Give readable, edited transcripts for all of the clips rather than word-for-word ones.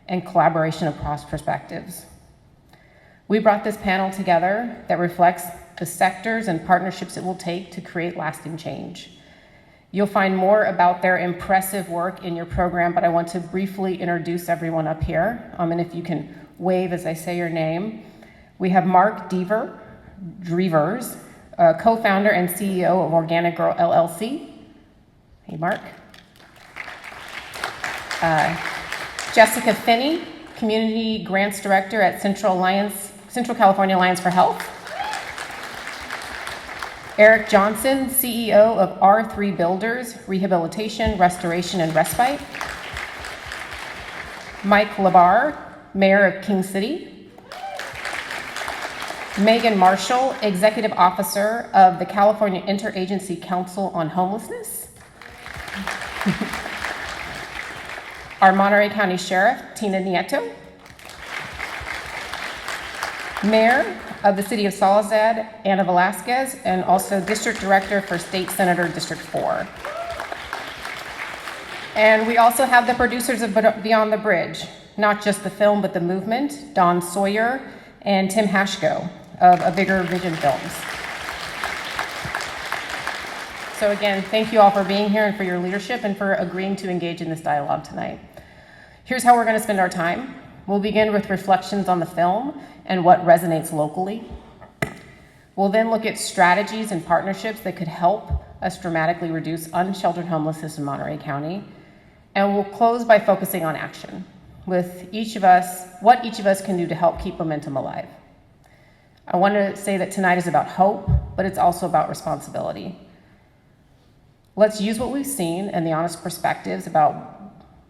and collaboration across perspectives. We brought this panel together that reflects the sectors and partnerships it will take to create lasting change. You'll find more about their impressive work in your program, but I want to briefly introduce everyone up here. And if you can wave as I say your name. We have Mark Drevers, co-founder and CEO of Organic Girl LLC. Hey, Mark. Jessica Finney, Community Grants Director at Central California Alliance for Health. Eric Johnson, CEO of R3 Builders, Rehabilitation, Restoration, and Respite. Mike Labar, Mayor of King City. Megan Marshall, Executive Officer of the California Interagency Council on Homelessness. Our Monterey County Sheriff, Tina Nieto. Mayor of the City of Soledad, Ana Velasquez, and also District Director for State Senator District 4. And we also have the producers of Beyond the Bridge, not just the film, but the movement, Don Sawyer and Tim Hashko of A Bigger Vision Films. So again, thank you all for being here and for your leadership and for agreeing to engage in this dialogue tonight. Here's how we're going to spend our time. We'll begin with reflections on the film and what resonates locally. We'll then look at strategies and partnerships that could help us dramatically reduce unsheltered homelessness in Monterey County. And we'll close by focusing on action, with what each of us can do to help keep momentum alive. I want to say that tonight is about hope, but it's also about responsibility. Let's use what we've seen and the honest perspectives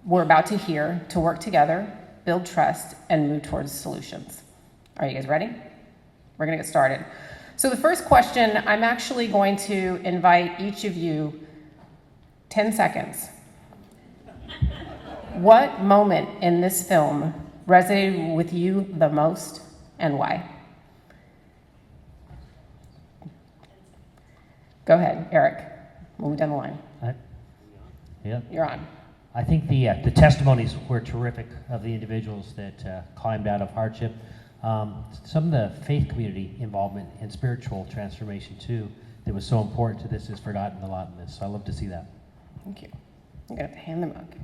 we're about to hear to work together, build trust, and move towards solutions. Are you guys ready? We're gonna get started. So the first question, I'm actually going to invite each of you 10 seconds. What moment in this film resonated with you the most and why? Go ahead, Eric. We'll move down the line. Yeah. You're on. I think the testimonies were terrific of the individuals that climbed out of hardship. Some of the faith community involvement and spiritual transformation too that was so important to this is forgotten a lot in this. So I love to see that. Thank you. I'm gonna have to hand the mug.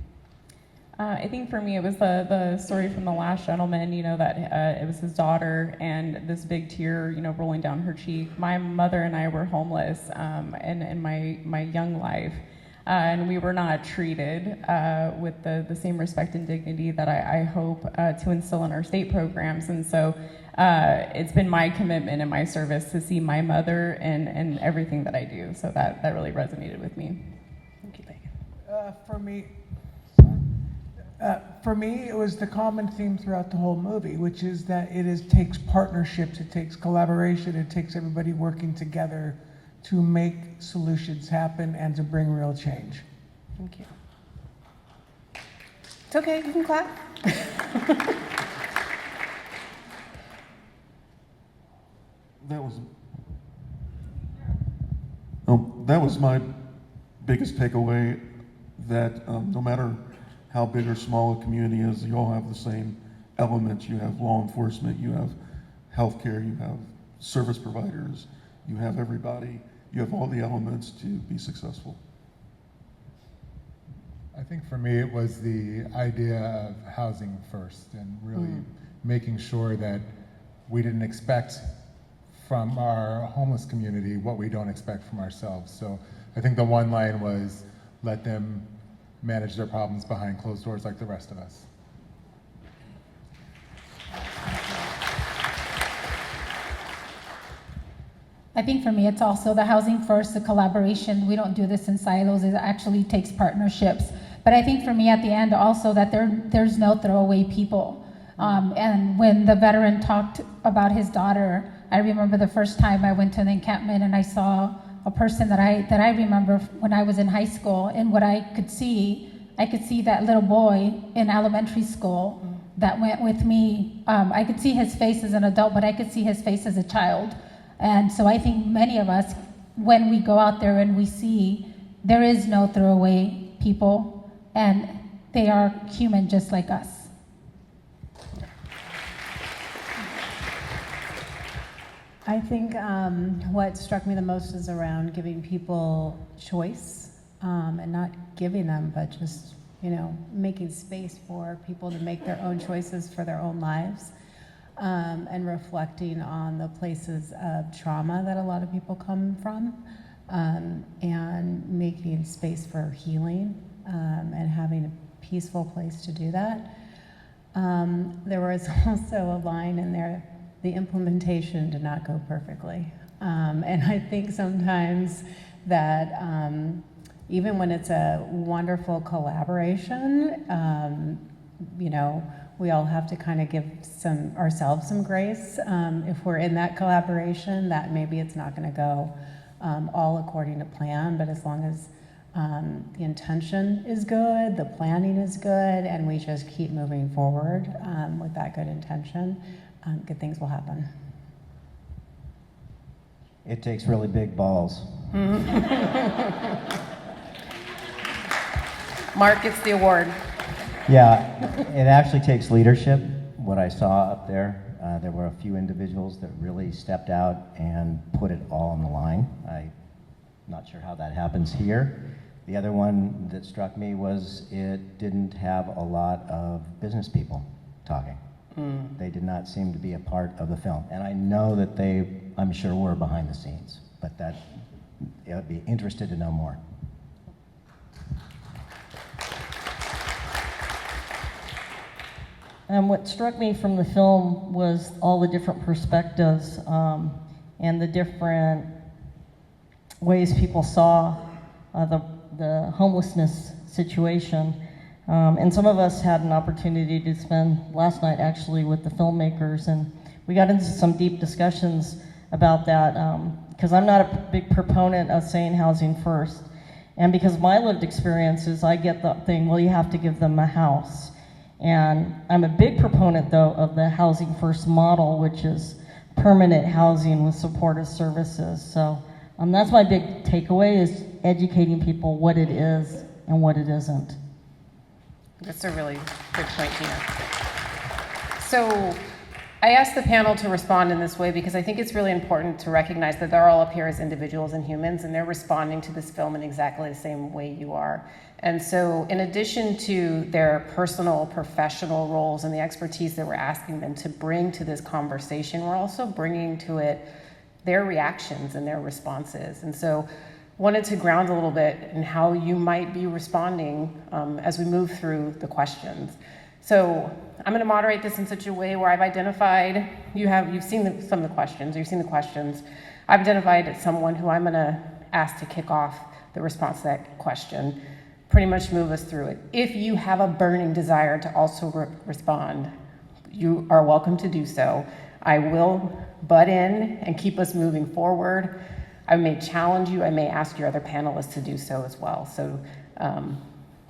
I think for me it was the story from the last gentleman, that it was his daughter and this big tear, rolling down her cheek. My mother and I were homeless in my young life. And we were not treated with the same respect and dignity that I hope to instill in our state programs. And so it's been my commitment and my service to see my mother in everything that I do. So that really resonated with me. Thank you, Megan. For me, it was the common theme throughout the whole movie, which is that it takes partnerships, it takes collaboration, it takes everybody working together to make solutions happen and to bring real change. Thank you. It's okay, you can clap. That was my biggest takeaway, that no matter how big or small a community is, you all have the same elements. You have law enforcement, you have healthcare, you have service providers, you have everybody. You have all the elements to be successful. I think for me it was the idea of housing first and really making sure that we didn't expect from our homeless community what we don't expect from ourselves. So I think the one line was, let them manage their problems behind closed doors like the rest of us. I think for me, it's also the housing first, the collaboration. We don't do this in silos. It actually takes partnerships. But I think for me at the end also that there's no throwaway people. And when the veteran talked about his daughter, I remember the first time I went to an encampment and I saw a person that I remember when I was in high school, and what I could see that little boy in elementary school that went with me. I could see his face as an adult, but I could see his face as a child. And so I think many of us, when we go out there and we see there is no throwaway people, and they are human just like us. I think what struck me the most is around giving people choice, and not giving them, but just, making space for people to make their own choices for their own lives, and reflecting on the places of trauma that a lot of people come from, and making space for healing, and having a peaceful place to do that. There was also a line in there, the implementation did not go perfectly. And I think sometimes that even when it's a wonderful collaboration, we all have to kind of give ourselves some grace. If we're in that collaboration, that maybe it's not going to go all according to plan, but as long as the intention is good, the planning is good, and we just keep moving forward with that good intention, good things will happen. It takes really big balls. Mark gets the award. Yeah, it actually takes leadership. What I saw up there, there were a few individuals that really stepped out and put it all on the line. I'm not sure how that happens here. The other one that struck me was it didn't have a lot of business people talking. They did not seem to be a part of the film. And I know that they, I'm sure, were behind the scenes, but I'd be interested to know more. What struck me from the film was all the different perspectives and the different ways people saw the homelessness situation. And some of us had an opportunity to spend last night actually with the filmmakers, and we got into some deep discussions about that, because I'm not a big proponent of saying housing first. And because my lived experience is I get the thing, well, you have to give them a house. And I'm a big proponent, though, of the housing first model, which is permanent housing with supportive services. So that's my big takeaway, is educating people what it is and what it isn't. That's a really good point, Tina. So I asked the panel to respond in this way because I think it's really important to recognize that they're all up here as individuals and humans, and they're responding to this film in exactly the same way you are. And so in addition to their personal, professional roles and the expertise that we're asking them to bring to this conversation, we're also bringing to it their reactions and their responses. And so wanted to ground a little bit in how you might be responding as we move through the questions. So I'm going to moderate this in such a way where I've identified, you've seen some of the questions, I've identified someone who I'm going to ask to kick off the response to that question, pretty much move us through it. If you have a burning desire to also respond, you are welcome to do so. I will butt in and keep us moving forward. I may challenge you, I may ask your other panelists to do so as well. So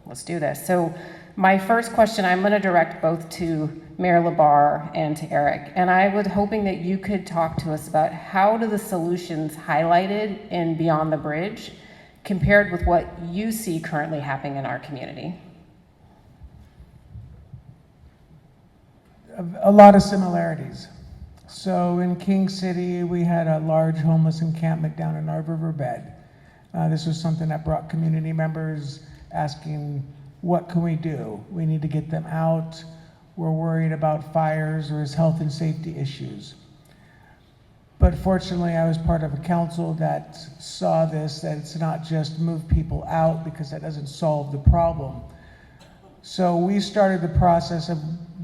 let's do this. So my first question, I'm going to direct both to Mayor LaBarre and to Eric. And I was hoping that you could talk to us about how do the solutions highlighted in Beyond the Bridge compared with what you see currently happening in our community? A lot of similarities. So in King City, we had a large homeless encampment down in our riverbed. This was something that brought community members asking, what can we do? We need to get them out. We're worried about fires or his health and safety issues. But fortunately, I was part of a council that saw this, that it's not just move people out because that doesn't solve the problem. So we started the process of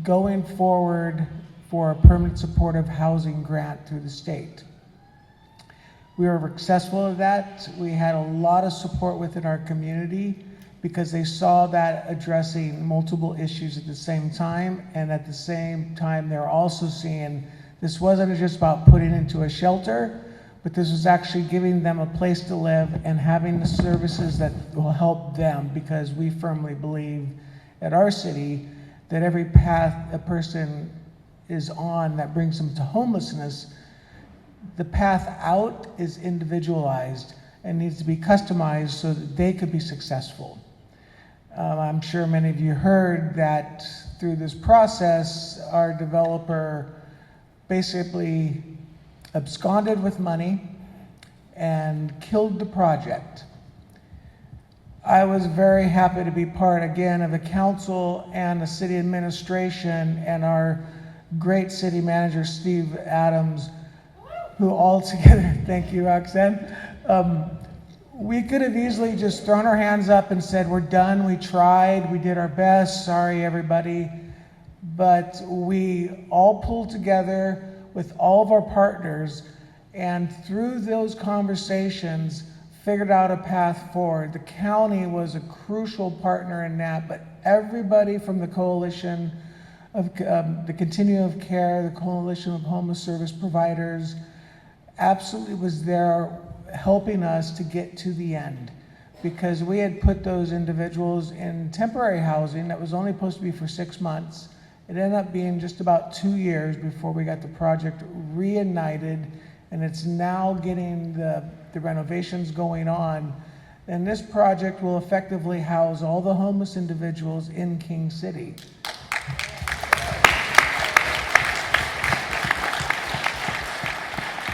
going forward for a permanent supportive housing grant through the state. We were successful at that. We had a lot of support within our community because they saw that addressing multiple issues at the same time, and at the same time, they're also seeing this wasn't just about putting into a shelter, but this was actually giving them a place to live and having the services that will help them, because we firmly believe at our city that every path a person is on that brings them to homelessness, the path out is individualized and needs to be customized so that they could be successful. I'm sure many of you heard that through this process, our developer basically absconded with money and killed the project. I was very happy to be part again of the council and the city administration and our great city manager, Steve Adams, who all together, thank you, Roxanne, we could have easily just thrown our hands up and said, we're done, we tried, we did our best, sorry everybody. But we all pulled together with all of our partners, and through those conversations, figured out a path forward. The county was a crucial partner in that, but everybody from the coalition of the Continuum of Care, the Coalition of Homeless Service Providers, absolutely was there helping us to get to the end, because we had put those individuals in temporary housing that was only supposed to be for 6 months. It ended up being just about 2 years before we got the project reignited, and it's now getting the renovations going on. And this project will effectively house all the homeless individuals in King City.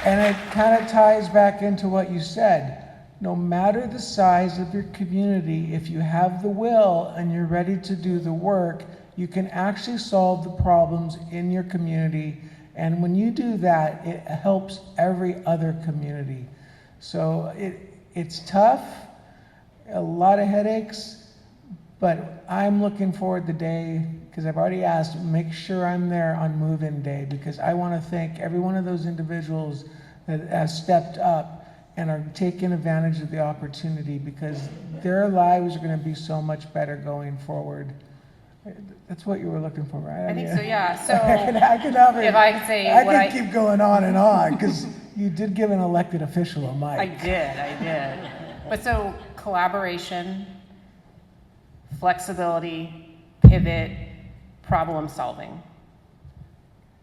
And it kind of ties back into what you said. No matter the size of your community, if you have the will and you're ready to do the work, you can actually solve the problems in your community. And when you do that, it helps every other community. So it's tough, a lot of headaches, but I'm looking forward to the day, because I've already asked, make sure I'm there on move-in day, because I want to thank every one of those individuals that have stepped up and are taking advantage of the opportunity, because their lives are going to be so much better going forward. That's what you were looking for, right? I think so, yeah. So I could have it. if I could say I what could keep going on and on, because you did give an elected official a mic. I did. But so collaboration, flexibility, pivot, problem solving.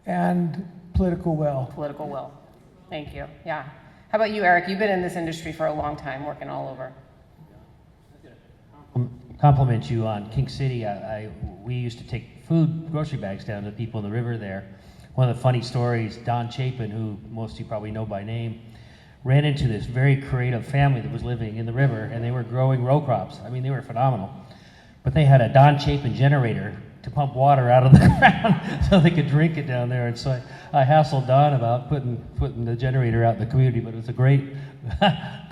And political will. Political will. Thank you. Yeah. How about you, Eric? You've been in this industry for a long time, working all over. Compliment you on King City. We used to take grocery bags down to people in the river there. One of the funny stories, Don Chapin, who most of you probably know by name, ran into this very creative family that was living in the river, and they were growing row crops. I mean, they were phenomenal. But they had a Don Chapin generator to pump water out of the ground so they could drink it down there. And so I hassled Don about putting the generator out in the community, but it was a great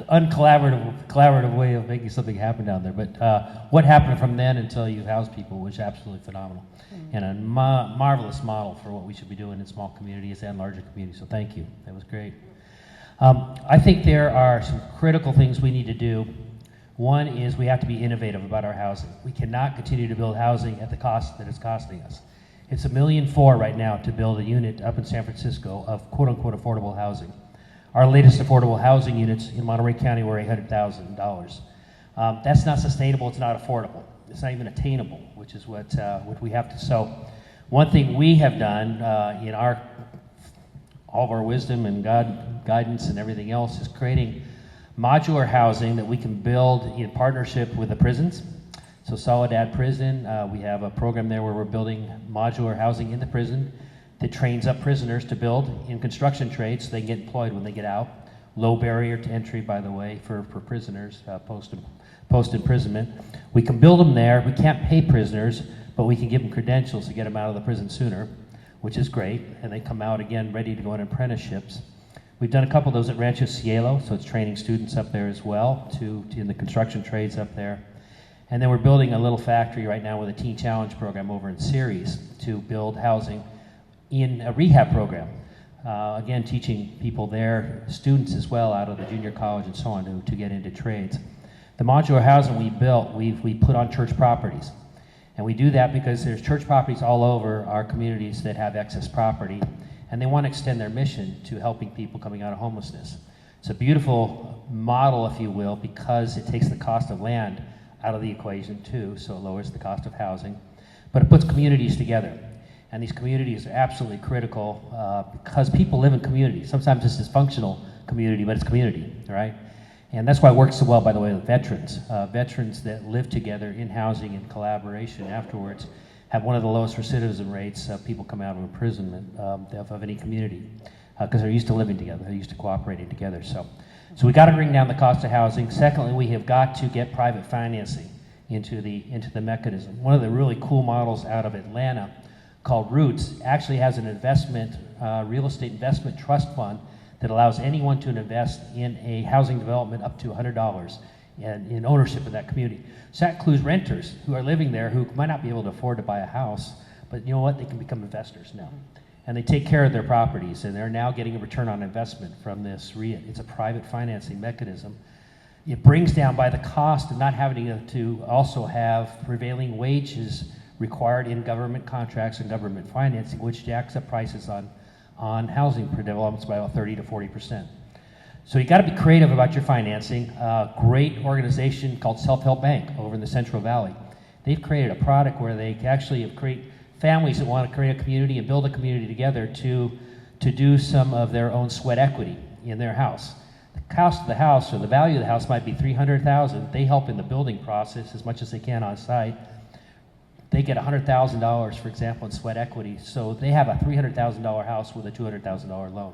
collaborative way of making something happen down there. But what happened from then until you housed people was absolutely phenomenal, and a marvelous model for what we should be doing in small communities and larger communities. So thank you. That was great. I think there are some critical things we need to do. One is we have to be innovative about our housing. We cannot continue to build housing at the cost that it's costing us. It's $1.4 million right now to build a unit up in San Francisco of quote-unquote affordable housing. Our latest affordable housing units in Monterey County were $800,000. That's not sustainable, it's not affordable. It's not even attainable, which is what we have to. So one thing we have done in all of our wisdom and guidance and everything else is creating modular housing that we can build in partnership with the prisons. So Soledad Prison, we have a program there where we're building modular housing in the prison that trains up prisoners to build in construction trades so they can get employed when they get out. Low barrier to entry, by the way, for prisoners post-imprisonment. We can build them there. We can't pay prisoners, but we can give them credentials to get them out of the prison sooner, which is great, and they come out again ready to go on apprenticeships. We've done a couple of those at Rancho Cielo, so it's training students up there as well in the construction trades up there. And then we're building a little factory right now with a Teen Challenge program over in Ceres to build housing in a rehab program. Again, teaching people there, students as well, out of the junior college and so on to get into trades. The modular housing we built, we put on church properties. And we do that because there's church properties all over our communities that have excess property, and they want to extend their mission to helping people coming out of homelessness. It's a beautiful model, if you will, because it takes the cost of land out of the equation too, so it lowers the cost of housing. But it puts communities together. And these communities are absolutely critical because people live in communities. Sometimes it's dysfunctional community, but it's community, right? And that's why it works so well, by the way, with veterans. Veterans that live together in housing and collaboration afterwards have one of the lowest recidivism rates of people coming out of imprisonment of any community. because they're used to living together, they're used to cooperating together. So we got to bring down the cost of housing. Secondly, we have got to get private financing into the mechanism. One of the really cool models out of Atlanta called Roots actually has an investment, real estate investment trust fund that allows anyone to invest in a housing development up to $100 in ownership of that community. So that includes renters who are living there who might not be able to afford to buy a house, but you know what? They can become investors now. And they take care of their properties, and they're now getting a return on investment from this REIT. It's a private financing mechanism. It brings down by the cost of not having to also have prevailing wages required in government contracts and government financing, which jacks up prices on housing for developments by about 30 to 40%. So you got to be creative about your financing. A great organization called Self-Help Bank over in the Central Valley. They've created a product where they actually create families that want to create a community and build a community together to do some of their own sweat equity in their house. The cost of the house or the value of the house might be $300,000. They help in the building process as much as they can on site. They get $100,000, for example, in sweat equity. So they have a $300,000 house with a $200,000 loan.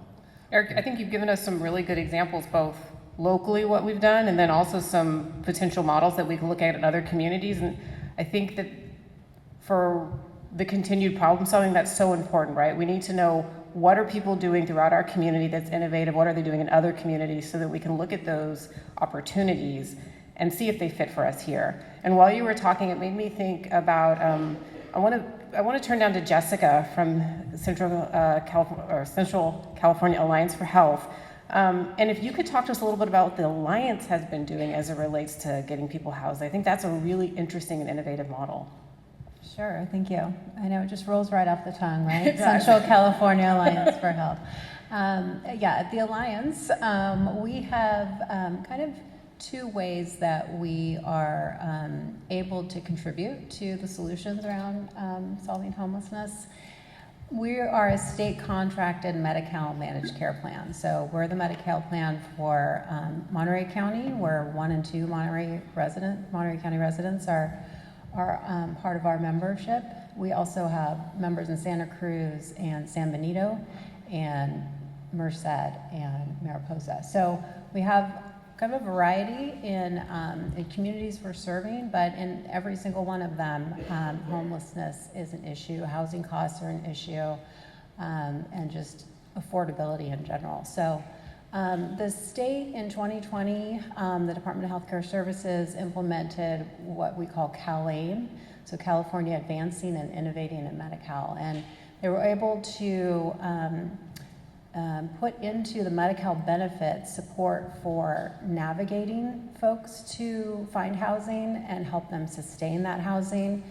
Eric, I think you've given us some really good examples, both locally what we've done and then also some potential models that we can look at in other communities. And I think that for the continued problem solving, that's so important, right? We need to know what are people doing throughout our community that's innovative, what are they doing in other communities, so that we can look at those opportunities and see if they fit for us here. And while you were talking, it made me think about, I want to turn down to Jessica from Central California Alliance for Health. And if you could talk to us a little bit about what the Alliance has been doing as it relates to getting people housed. I think that's a really interesting and innovative model. Sure, thank you. I know it just rolls right off the tongue, right? Central California Alliance for Health. At the Alliance, we have kind of two ways that we are able to contribute to the solutions around solving homelessness. We are a state contracted Medi-Cal managed care plan. So we're the Medi-Cal plan for Monterey County, where 1 and 2 Monterey County residents are part of our membership. We also have members in Santa Cruz and San Benito and Merced and Mariposa. So we have kind of a variety in communities we're serving, but in every single one of them, homelessness is an issue, housing costs are an issue, and just affordability in general. So the state in 2020, the Department of Healthcare Services implemented what we call CalAIM, so California Advancing and Innovating in Medi-Cal, and they were able to put into the Medi-Cal benefit support for navigating folks to find housing and help them sustain that housing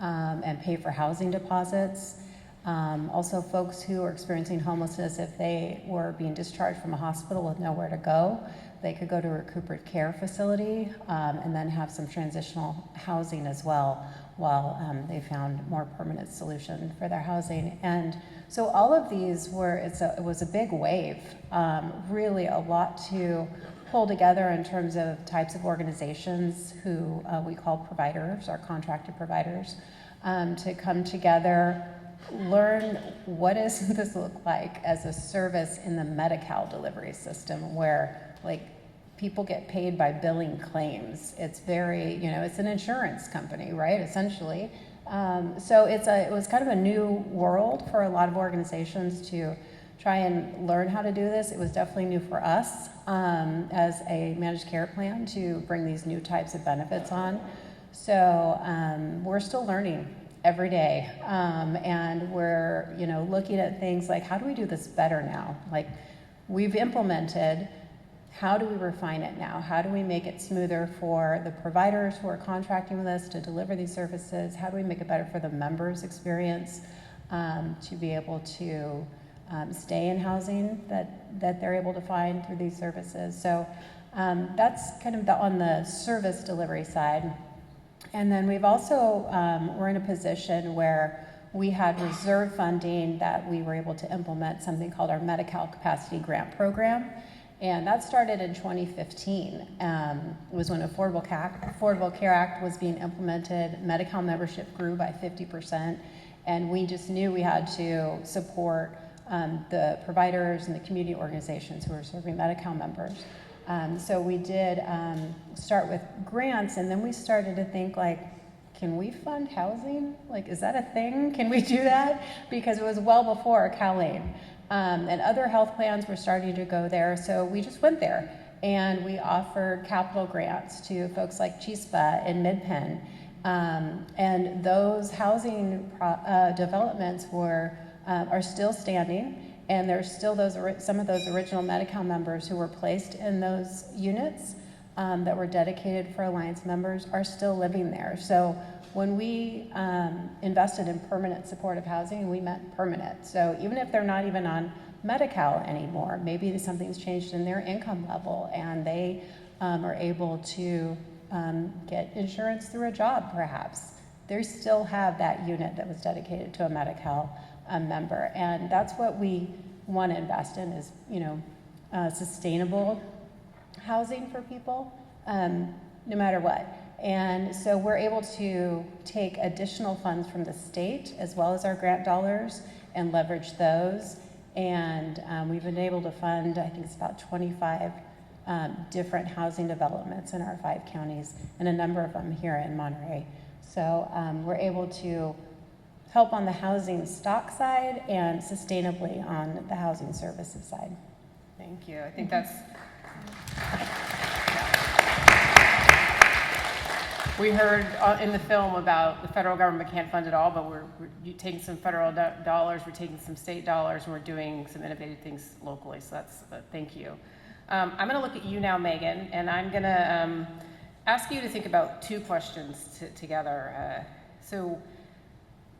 and pay for housing deposits. Also folks who are experiencing homelessness, if they were being discharged from a hospital with nowhere to go, they could go to a recuperative care facility and then have some transitional housing as well while they found more permanent solution for their housing. And so all of these it was a big wave, really a lot to pull together in terms of types of organizations who we call providers, our contracted providers, to come together, learn what does this look like as a service in the Medi-Cal delivery system where people get paid by billing claims. It's very, it's an insurance company, right, essentially. So it was kind of a new world for a lot of organizations to try and learn how to do this. It was definitely new for us as a managed care plan to bring these new types of benefits on. So we're still learning every day, and we're looking at things like, how do we do this better now? We've implemented. How do we refine it now? How do we make it smoother for the providers who are contracting with us to deliver these services? How do we make it better for the members' experience to be able to stay in housing that they're able to find through these services? So that's kind of on the service delivery side. And then we've also, we're in a position where we had reserve funding that we were able to implement something called our Medi-Cal Capacity Grant Program. And that started in 2015. It was when Affordable Care Act was being implemented. Medi-Cal membership grew by 50%. And we just knew we had to support the providers and the community organizations who are serving Medi-Cal members. So we did start with grants, and then we started to think like, can we fund housing? Like, is that a thing? Can we do that? Because it was well before CalAIM. And other health plans were starting to go there, so we just went there. And we offered capital grants to folks like Chispa and Midpen. And those housing developments are still standing, and there's still some of those original Medi-Cal members who were placed in those units that were dedicated for Alliance members are still living there. So when we invested in permanent supportive housing, we meant permanent. So even if they're not even on Medi-Cal anymore, maybe something's changed in their income level and they are able to get insurance through a job perhaps, they still have that unit that was dedicated to a Medi-Cal member. And that's what we want to invest in is, sustainable housing for people, no matter what. And so we're able to take additional funds from the state as well as our grant dollars and leverage those. And we've been able to fund, I think it's about 25 different housing developments in our 5 counties, and a number of them here in Monterey. So we're able to help on the housing stock side and sustainably on the housing services side. Thank you. I think that's... We heard in the film about the federal government can't fund it all, but we're taking some federal dollars, we're taking some state dollars, and we're doing some innovative things locally. So that's thank you. I'm going to look at you now, Megan, and I'm going to ask you to think about 2 questions together. So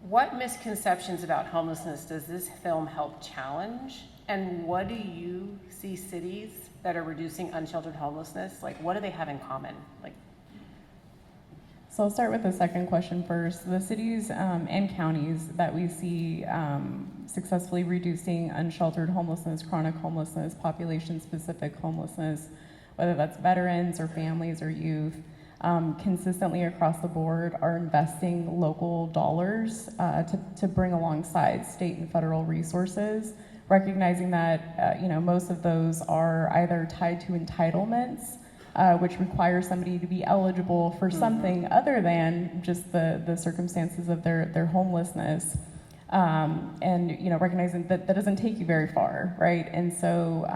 what misconceptions about homelessness does this film help challenge? And what do you see cities that are reducing unsheltered homelessness, like what do they have in common? So I'll start with the second question first. The cities and counties that we see successfully reducing unsheltered homelessness, chronic homelessness, population-specific homelessness, whether that's veterans or families or youth, consistently across the board are investing local dollars to bring alongside state and federal resources, recognizing that most of those are either tied to entitlements, which requires somebody to be eligible for something other than just the circumstances of their homelessness, and recognizing that doesn't take you very far, right? And so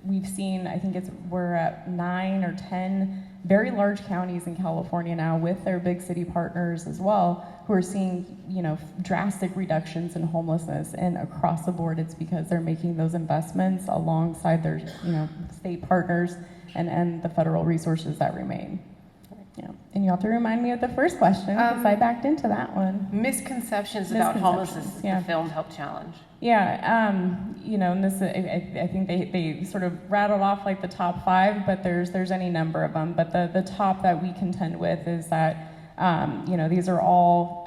we've seen, I think we're at 9 or 10 very large counties in California now with their big city partners as well, who are seeing drastic reductions in homelessness, and across the board it's because they're making those investments alongside their state partners and the federal resources that remain. Yeah. And you have to remind me of the first question because I backed into that one. Misconceptions about homelessness the film helped challenge. Yeah, and this I think they sort of rattled off like the top 5, but there's any number of them. But the top that we contend with is that these are all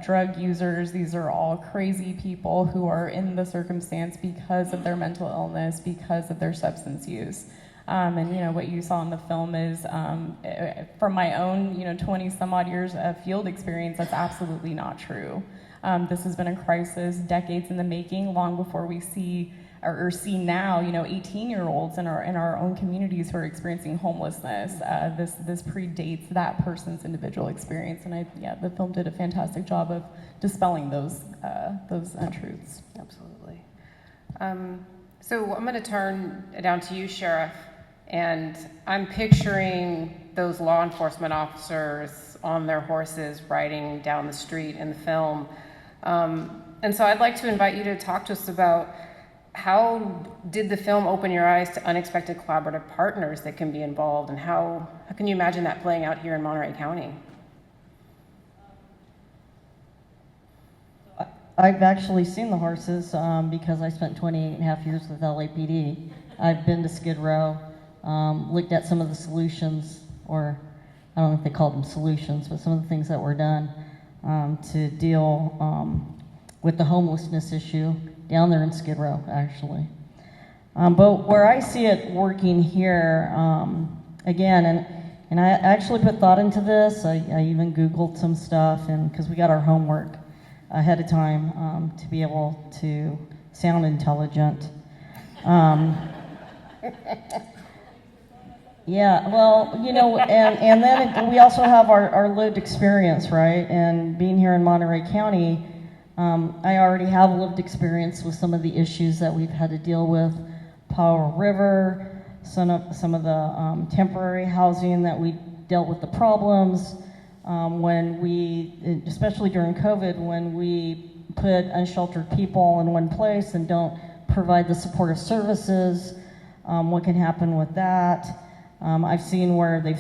drug users. These are all crazy people who are in the circumstance because of their mental illness, because of their substance use. And what you saw in the film is, from my own 20 some odd years of field experience, that's absolutely not true. This has been a crisis decades in the making, long before we see or see now 18-year-olds in our own communities who are experiencing homelessness. This predates that person's individual experience, and the film did a fantastic job of dispelling those untruths. Absolutely. So I'm going to turn it down to you, Sheriff. And I'm picturing those law enforcement officers on their horses riding down the street in the film. And so I'd like to invite you to talk to us about how did the film open your eyes to unexpected collaborative partners that can be involved, and how can you imagine that playing out here in Monterey County? I've actually seen the horses because I spent 28 and a half years with LAPD. I've been to Skid Row. Looked at some of the solutions, or I don't know if they called them solutions, but some of the things that were done to deal with the homelessness issue down there in Skid Row, actually. But where I see it working here, again, and I actually put thought into this. I even Googled some stuff, and because we got our homework. ahead of time to be able to sound intelligent. Yeah, well, you know, and then we also have our lived experience, right? And being here in Monterey County, I already have lived experience with some of the issues that we've had to deal with. Powell River, some of the temporary housing that we dealt with the problems. When we, especially during COVID, when we put unsheltered people in one place and don't provide the supportive services, what can happen with that? I've seen where the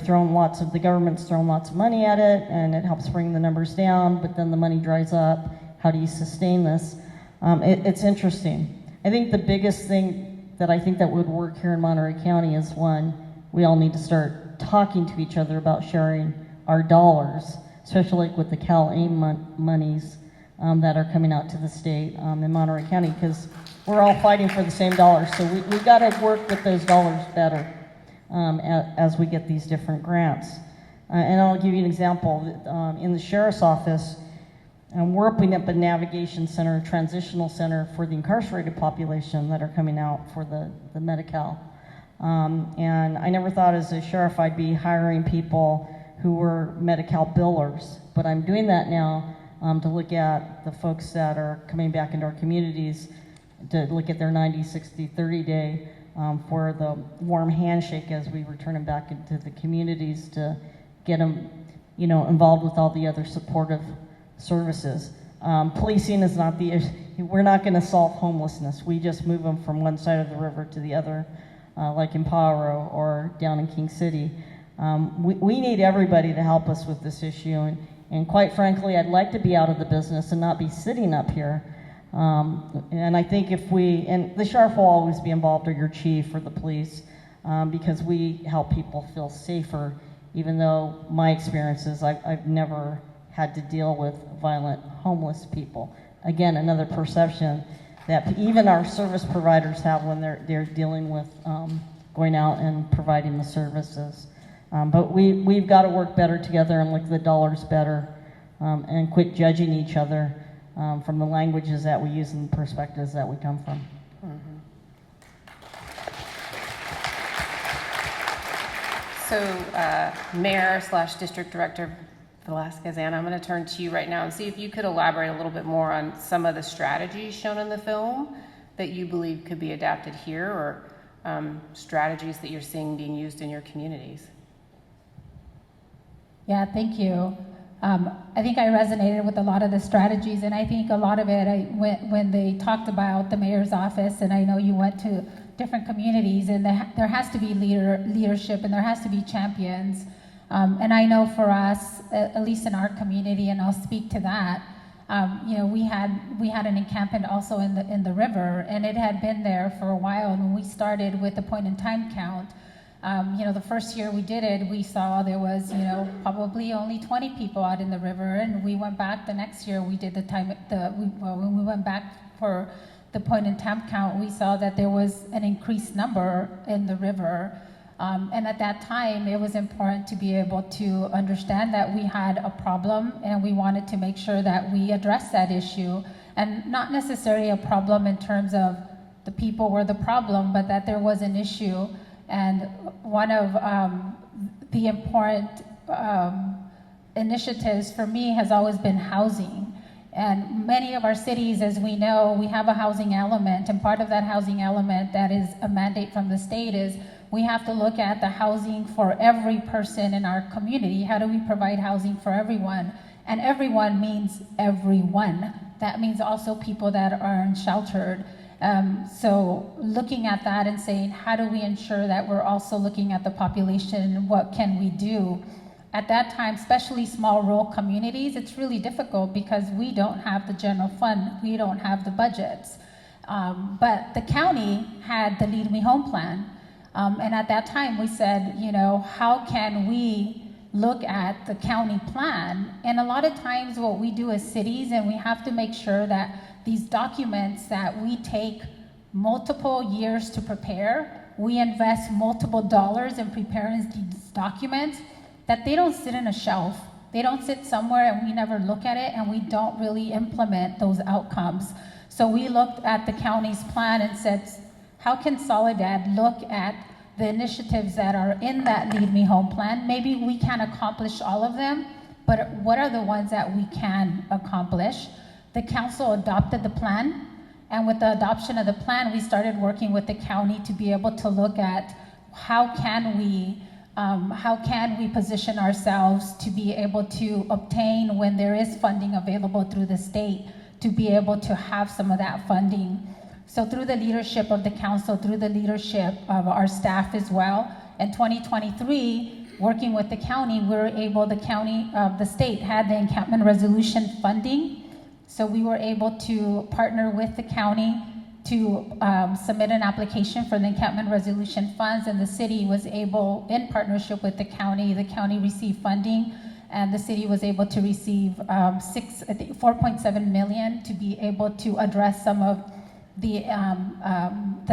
government's thrown lots of money at it, and it helps bring the numbers down, but then the money dries up. How do you sustain this? It's interesting. I think the biggest thing that I think that would work here in Monterey County is, one, we all need to start talking to each other about sharing our dollars, especially like with the Cal-AIM monies that are coming out to the state in Monterey County, because we're all fighting for the same dollars. So we got to work with those dollars better as we get these different grants. And I'll give you an example. In the sheriff's office, we're opening up a navigation center, transitional center for the incarcerated population that are coming out for the Medi-Cal. And I never thought as a sheriff I'd be hiring people who were Medi-Cal billers, but I'm doing that now to look at the folks that are coming back into our communities, to look at their 90, 60, 30 day for the warm handshake as we return them back into the communities to get them, you know, involved with all the other supportive services. Policing is not the issue. We're not going to solve homelessness. We just move them from one side of the river to the other, like in Pajaro or down in King City. We need everybody to help us with this issue, and quite frankly, I'd like to be out of the business and not be sitting up here. And I think and the sheriff will always be involved, or your chief or the police, because we help people feel safer, even though my experience is I've never had to deal with violent homeless people. Again, another perception that even our service providers have when they're dealing with going out and providing the services. But we've got to work better together and look at the dollars better, and quit judging each other from the languages that we use and the perspectives that we come from. So, Mayor/District Director Velasquez, Anna, I'm going to turn to you right now and see if you could elaborate a little bit more on some of the strategies shown in the film that you believe could be adapted here, or strategies that you're seeing being used in your communities. Yeah, thank you. I think I resonated with a lot of the strategies, and I think a lot of it, when they talked about the mayor's office, and I know you went to different communities, and there has to be leadership, and there has to be champions. And I know for us, at least in our community, and I'll speak to that, you know, we had an encampment also in the river, and it had been there for a while. And when we started with the point-in-time count, you know, the first year we did it, we saw there was, you know, probably only 20 people out in the river, and we went back the next year. We did when we went back for the point-in-time count, we saw that there was an increased number in the river. And at that time, it was important to be able to understand that we had a problem, and we wanted to make sure that we addressed that issue, and not necessarily a problem in terms of the people were the problem, but that there was an issue. And one of the important initiatives for me has always been housing. And many of our cities, as we know, we have a housing element, and part of that housing element that is a mandate from the state is we have to look at the housing for every person in our community. How do we provide housing for everyone? And everyone means everyone. That means also people that are unsheltered. So looking at that and saying, how do we ensure that we're also looking at the population and what can we do? At that time, especially small rural communities, it's really difficult because we don't have the general fund, we don't have the budgets. But the county had the Lead Me Home plan. And at that time we said, you know, how can we look at the county plan? And a lot of times what we do as cities, and we have to make sure that these documents that we take multiple years to prepare, we invest multiple dollars in preparing these documents, that they don't sit in a shelf. They don't sit somewhere and we never look at it and we don't really implement those outcomes. So we looked at the county's plan and said, how can Soledad look at the initiatives that are in that Lead Me Home plan? Maybe we can't accomplish all of them, but what are the ones that we can accomplish? The council adopted the plan, and with the adoption of the plan, we started working with the county to be able to look at how can we position ourselves to be able to obtain, when there is funding available through the state, to be able to have some of that funding. So through the leadership of the council, through the leadership of our staff as well, in 2023, working with the county, we were able, the state had the encampment resolution funding. So we were able to partner with the county to submit an application for the encampment resolution funds, and the city was able, in partnership with the county received funding, and the city was able to receive 4.7 million to be able to address some of the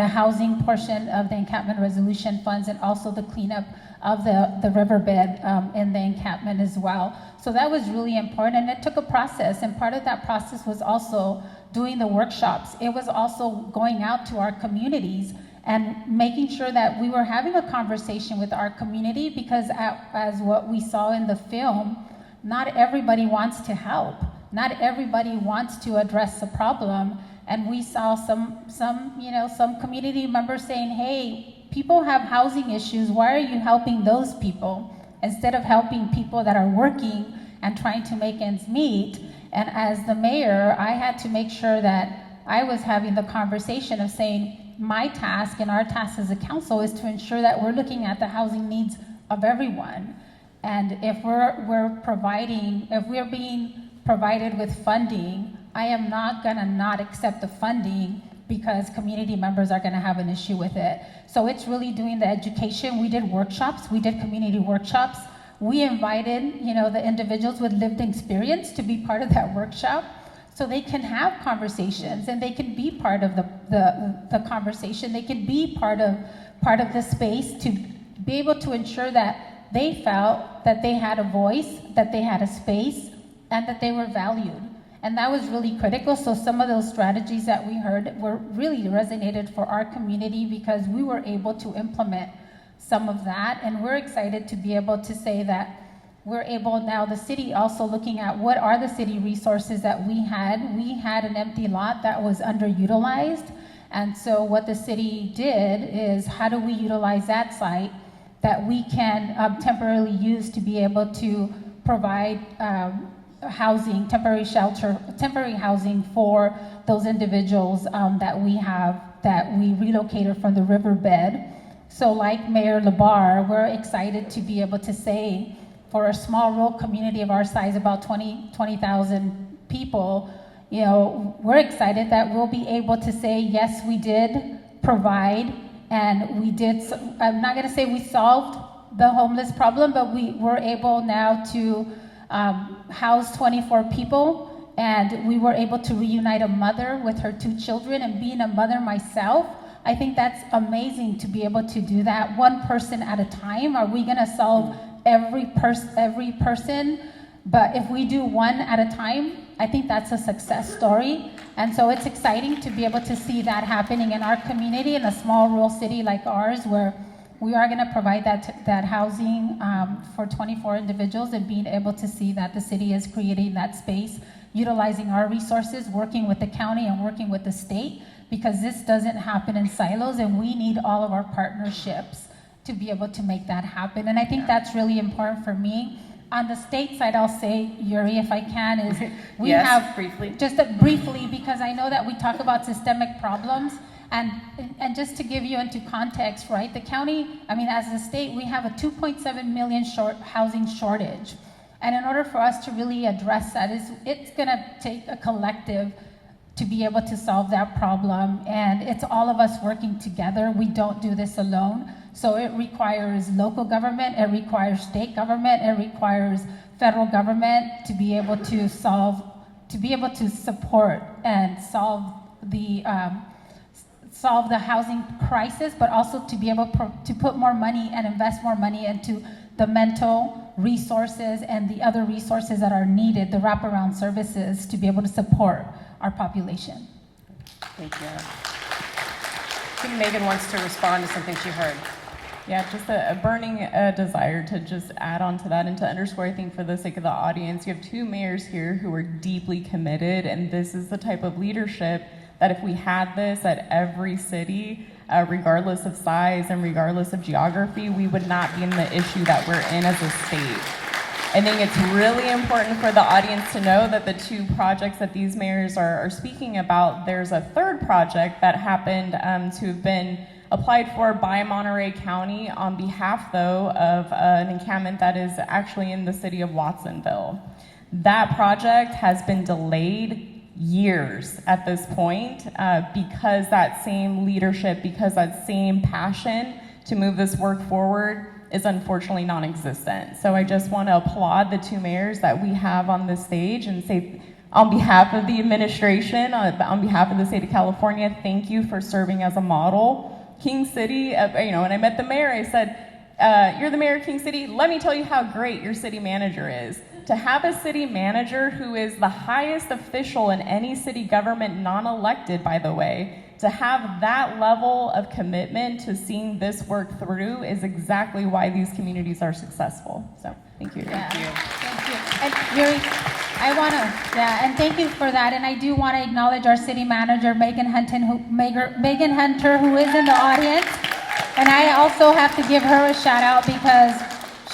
housing portion of the encampment resolution funds, and also the cleanup of the riverbed in the encampment as well. So that was really important, and it took a process, and part of that process was also doing the workshops. It was also going out to our communities and making sure that we were having a conversation with our community, because as what we saw in the film, not everybody wants to help. Not everybody wants to address the problem. And we saw some community members saying, hey, people have housing issues. Why are you helping those people instead of helping people that are working and trying to make ends meet? And as the mayor, I had to make sure that I was having the conversation of saying, my task and our task as a council is to ensure that we're looking at the housing needs of everyone. And if we're being provided with funding, I am not gonna not accept the funding because community members are gonna have an issue with it. So it's really doing the education. We did workshops, we did community workshops. We invited, the individuals with lived experience to be part of that workshop, so they can have conversations and they can be part of the conversation. They can be part of the space to be able to ensure that they felt that they had a voice, that they had a space, and that they were valued. And that was really critical. So some of those strategies that we heard were really resonated for our community, because we were able to implement some of that. And we're excited to be able to say that we're able now, the city also looking at what are the city resources that we had. We had an empty lot that was underutilized. And so what the city did is, how do we utilize that site that we can temporarily use to be able to provide housing, temporary housing for those individuals that we relocated from the riverbed. So like Mayor Labar, we're excited to be able to say, for a small rural community of our size, about 20,000 people, we're excited that we'll be able to say, yes, we did provide, and we did, I'm not gonna say we solved the homeless problem, but we were able now to house 24 people, and we were able to reunite a mother with her 2 children. And being a mother myself, I think that's amazing to be able to do that one person at a time. Are we gonna solve every person? But if we do one at a time, I think that's a success story. And so it's exciting to be able to see that happening in our community, in a small rural city like ours, where we are gonna provide that housing for 24 individuals, and being able to see that the city is creating that space, utilizing our resources, working with the county and working with the state, because this doesn't happen in silos, and we need all of our partnerships to be able to make that happen. And I think that's really important for me. On the state side, I'll say, Yuri, if I can, is we yes, have, briefly. just briefly, because I know that we talk about systemic problems, and just to give you into context, right, the county, as a state, we have a 2.7 million housing shortage. And in order for us to really address that, it's gonna take a collective to be able to solve that problem, and it's all of us working together. We don't do this alone. So it requires local government, it requires state government, it requires federal government to be able to support and solve the housing crisis, but also to be able to put more money and invest more money into the mental resources and the other resources that are needed, the wraparound services to be able to support our population. Thank you. I think Megan wants to respond to something she heard. Yeah, just a burning desire to just add on to that and to underscore, I think, for the sake of the audience, you have two mayors here who are deeply committed, and this is the type of leadership that if we had this at every city, regardless of size and regardless of geography, we would not be in the issue that we're in as a state. I think it's really important for the audience to know that the two projects that these mayors are speaking about, there's a third project that happened to have been applied for by Monterey County on behalf, though, of an encampment that is actually in the city of Watsonville. That project has been delayed years at this point because that same leadership, because that same passion to move this work forward is unfortunately non-existent. So I just want to applaud the two mayors that we have on this stage and say, on behalf of the administration, on behalf of the state of California, thank you for serving as a model. King City, when I met the mayor, I said, you're the mayor of King City, let me tell you how great your city manager is. To have a city manager who is the highest official in any city government, non-elected, by the way, to have that level of commitment to seeing this work through is exactly why these communities are successful. So, thank you. Yeah. Thank you. And Yuri, and thank you for that. And I do want to acknowledge our city manager, Megan Hunter, who is in the audience. And I also have to give her a shout out because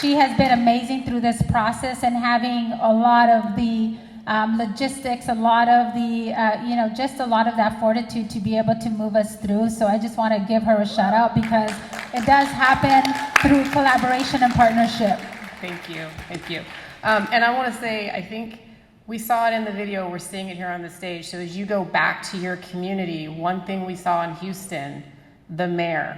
she has been amazing through this process and having a lot of the logistics, a lot of the, just a lot of that fortitude to be able to move us through. So I just want to give her a shout out because it does happen through collaboration and partnership. Thank you. Thank you. And I want to say, I think we saw it in the video, we're seeing it here on the stage. So as you go back to your community, one thing we saw in Houston, the mayor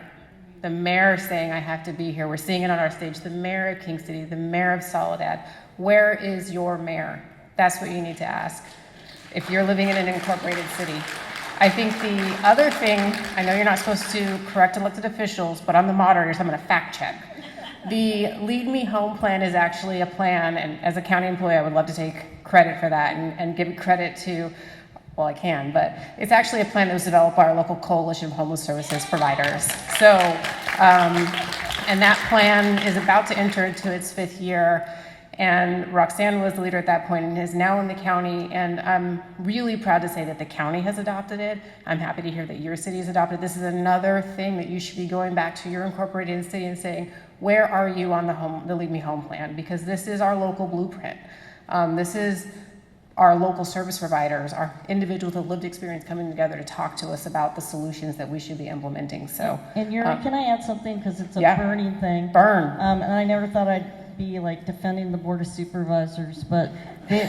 saying, I have to be here. We're seeing it on our stage. The mayor of King City, the mayor of Soledad. Where is your mayor? That's what you need to ask if you're living in an incorporated city. I think the other thing, I know you're not supposed to correct elected officials, but I'm the moderator, so I'm going to fact check. The Lead Me Home plan is actually a plan, and as a county employee, I would love to take credit for that and give credit to, well, I can, but it's actually a plan that was developed by our local coalition of homeless services providers. So, and that plan is about to enter into its 5th year, and Roxanne was the leader at that point and is now in the county, and I'm really proud to say that the county has adopted it. I'm happy to hear that your city has adopted it. This is another thing that you should be going back to your incorporated city and saying, where are you on the Lead Me Home plan? Because this is our local blueprint. This is our local service providers, our individuals with lived experience coming together to talk to us about the solutions that we should be implementing. So, and Yuri, can I add something? Because it's a burning thing. Burn. And I never thought I'd be like defending the Board of Supervisors, but the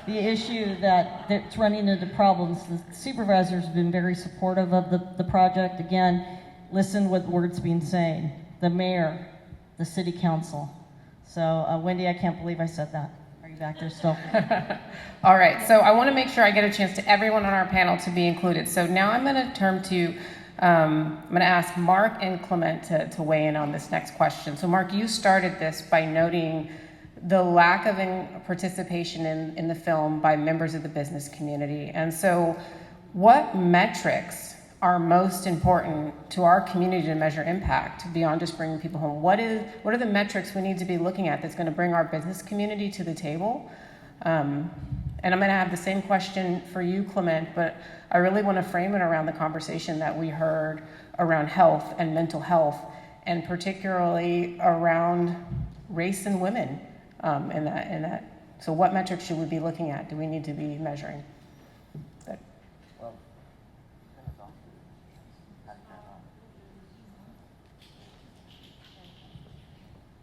issue that's running into problems, the supervisors have been very supportive of the project. Again, listen what words being saying. The mayor, the city council. So, Wendy, I can't believe I said that. Are you back there still? All right, so I want to make sure I get a chance to everyone on our panel to be included. So now I'm going to turn to, I'm going to ask Mark and Clement to weigh in on this next question. So Mark, you started this by noting the lack of participation in the film by members of the business community. And so what metrics are most important to our community to measure impact beyond just bringing people home? What are the metrics we need to be looking at that's going to bring our business community to the table? And I'm going to have the same question for you, Clement, but I really want to frame it around the conversation that we heard around health and mental health, and particularly around race and women in that. So what metrics should we be looking at? Do we need to be measuring?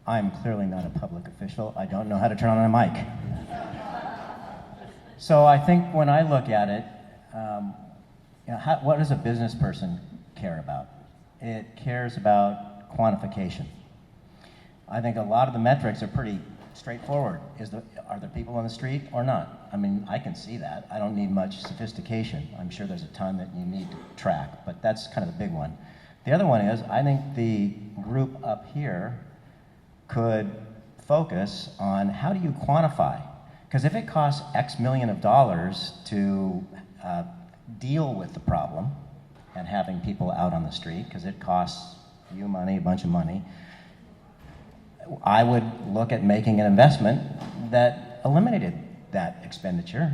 I'm clearly not a public official. I don't know how to turn on a mic. So I think when I look at it, what does a business person care about? It cares about quantification. I think a lot of the metrics are pretty straightforward. Are there people on the street or not? I mean, I can see that. I don't need much sophistication. I'm sure there's a ton that you need to track, but that's kind of the big one. The other one is, I think the group up here could focus on how do you quantify? Because if it costs X million of dollars to deal with the problem and having people out on the street, because it costs you money, a bunch of money, I would look at making an investment that eliminated that expenditure,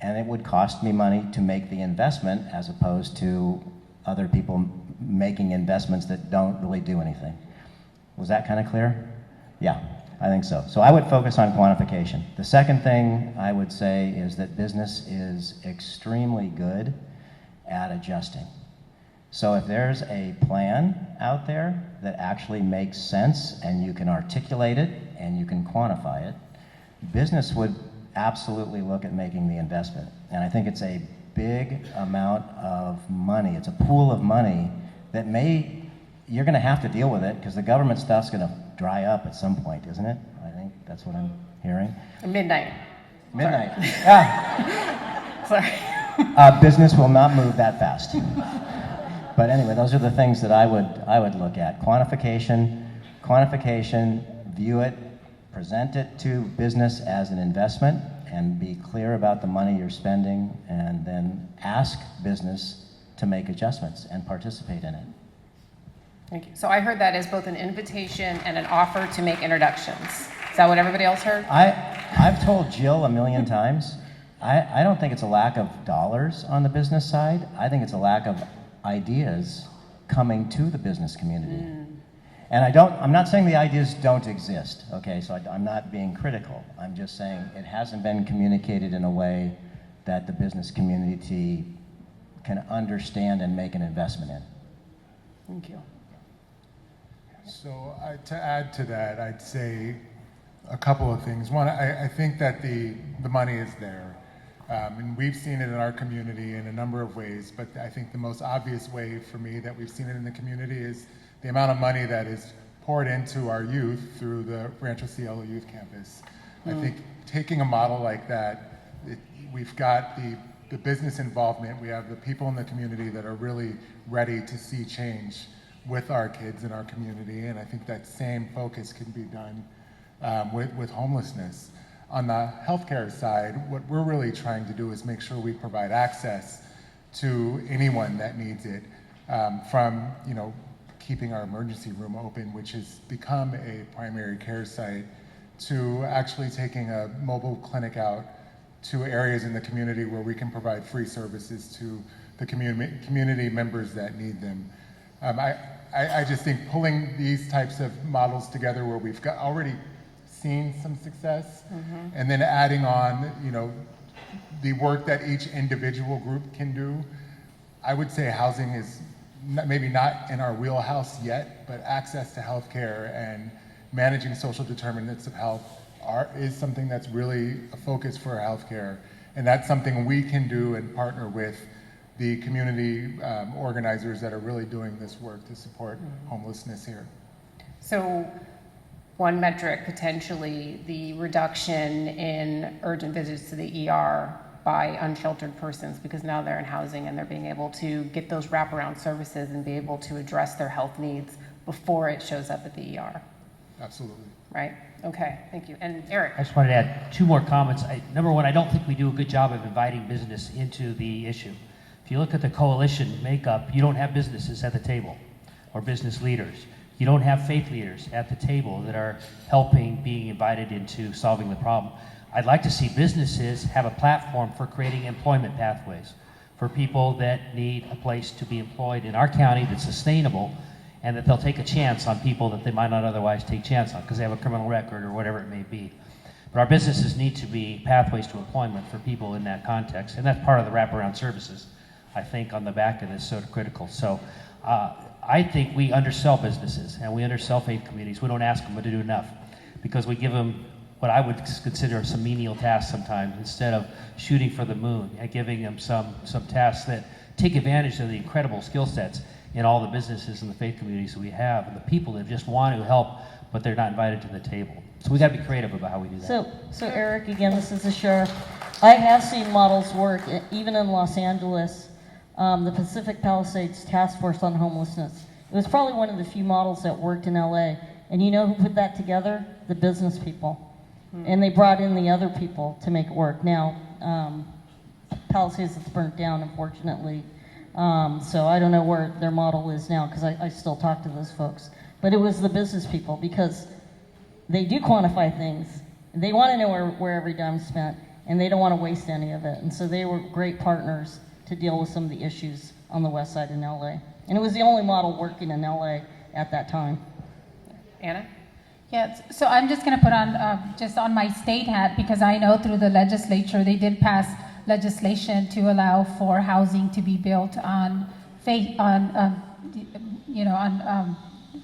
and it would cost me money to make the investment as opposed to other people making investments that don't really do anything. Was that kind of clear? Yeah, I think so. So I would focus on quantification. The second thing I would say is that business is extremely good at adjusting. So if there's a plan out there that actually makes sense and you can articulate it and you can quantify it, business would absolutely look at making the investment. And I think it's a big amount of money. It's a pool of money that you're going to have to deal with it because the government stuff's going to dry up at some point, isn't it? I think that's what I'm hearing. Midnight. Midnight. Yeah. Sorry. Business will not move that fast. But anyway, those are the things that I would look at. Quantification, view it, present it to business as an investment, and be clear about the money you're spending, and then ask business to make adjustments and participate in it. Thank you. So I heard that as both an invitation and an offer to make introductions. Is that what everybody else heard? I've told Jill a million times, I don't think it's a lack of dollars on the business side. I think it's a lack of ideas coming to the business community. And I'm not saying the ideas don't exist, okay? So I'm not being critical. I'm just saying it hasn't been communicated in a way that the business community can understand and make an investment in. Thank you. So to add to that, I'd say a couple of things. One, I think that the money is there. And we've seen it in our community in a number of ways, but I think the most obvious way for me that we've seen it in the community is the amount of money that is poured into our youth through the Rancho Cielo Youth Campus. I think taking a model like that, we've got the business involvement, we have the people in the community that are really ready to see change with our kids in our community, and I think that same focus can be done with homelessness. On the healthcare side, what we're really trying to do is make sure we provide access to anyone that needs it, from keeping our emergency room open, which has become a primary care site, to actually taking a mobile clinic out to areas in the community where we can provide free services to the community members that need them. I just think pulling these types of models together where we've already seen some success, and then adding on, the work that each individual group can do. I would say housing is maybe not in our wheelhouse yet, but access to healthcare and managing social determinants of health is something that's really a focus for healthcare, and that's something we can do and partner with the community organizers that are really doing this work to support homelessness here. So one metric, potentially the reduction in urgent visits to the ER by unsheltered persons, because now they're in housing and they're being able to get those wraparound services and be able to address their health needs before it shows up at the ER. Absolutely. Right? Okay, thank you. And Eric? I just wanted to add two more comments. Number one, I don't think we do a good job of inviting business into the issue. If you look at the coalition makeup, you don't have businesses at the table or business leaders. You don't have faith leaders at the table that are helping, being invited into solving the problem. I'd like to see businesses have a platform for creating employment pathways for people that need a place to be employed in our county that's sustainable, and that they'll take a chance on people that they might not otherwise take a chance on because they have a criminal record or whatever it may be. But our businesses need to be pathways to employment for people in that context, and that's part of the wraparound services, I think, on the back of this, so critical. So I think we undersell businesses and we undersell faith communities. We don't ask them to do enough because we give them what I would consider some menial tasks sometimes, instead of shooting for the moon and giving them some tasks that take advantage of the incredible skill sets in all the businesses and the faith communities that we have, and the people that just want to help, but they're not invited to the table. So we got to be creative about how we do that. So Eric, again, this is the sheriff. I have seen models work, even in Los Angeles, the Pacific Palisades Task Force on Homelessness. It was probably one of the few models that worked in LA. And you know who put that together? The business people. And they brought in the other people to make it work. Now, Palisades is burnt down, unfortunately. So I don't know where their model is now, because I still talk to those folks. But it was the business people, because they do quantify things. They want to know where every dime's spent, and they don't want to waste any of it. And so they were great partners to deal with some of the issues on the west side in LA. And it was the only model working in LA at that time. Anna? Yeah, so I'm just going to put on, just on my state hat, because I know through the legislature, they did pass legislation to allow for housing to be built on faith, on